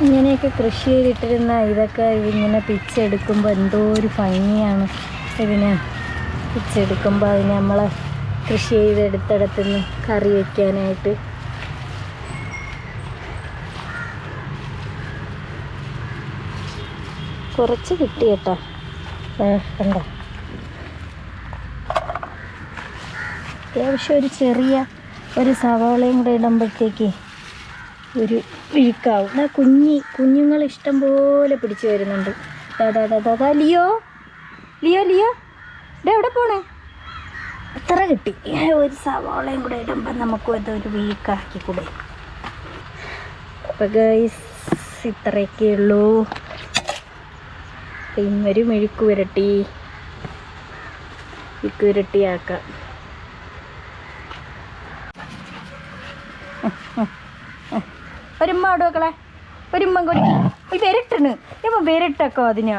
ഇങ്ങനെയൊക്കെ കൃഷി ചെയ്തിട്ടിരുന്ന ഇതൊക്കെ ഇങ്ങനെ പിച്ചെടുക്കുമ്പോൾ എന്തോ ഒരു ഭംഗിയാണ്. ഇതിനെ പിച്ചെടുക്കുമ്പോൾ അതിന് നമ്മൾ കൃഷി ചെയ്തെടുത്തിടത്തുനിന്ന് കറി വയ്ക്കാനായിട്ട്. കുറച്ച് കിട്ടി കേട്ടോ, കണ്ടോ. അത്യാവശ്യം ഒരു ചെറിയ ഒരു സവാളയും കൂടെ ഇടുമ്പോഴത്തേക്ക് ഒരു വിഴുക്കാവും. കുഞ്ഞുങ്ങൾ ഇഷ്ടം പോലെ പിടിച്ചു വരുന്നുണ്ട്. ദാ ലിയോ ലിയോ ലിയോ ഇവിടെ എവിടെ പോണേ? എത്ര കിട്ടി. ഒരു സവാളയും കൂടെ ഇടുമ്പോൾ നമുക്കും അതൊരു വീക്കാക്കി കൂടെ. അപ്പോൾ ഗൈസ് ഇത്രയൊക്കെ ഉള്ളൂ. ഇന്നൊരു മെഴുക്ക് പുരട്ടിയാക്കാം. ഒരുമ്മ അവിടെ വെക്കളെ, ഒരുമ്മ കൊടുക്കി. വിരട്ടണ് ഇപ്പം വിരട്ടക്കോ അതിന്.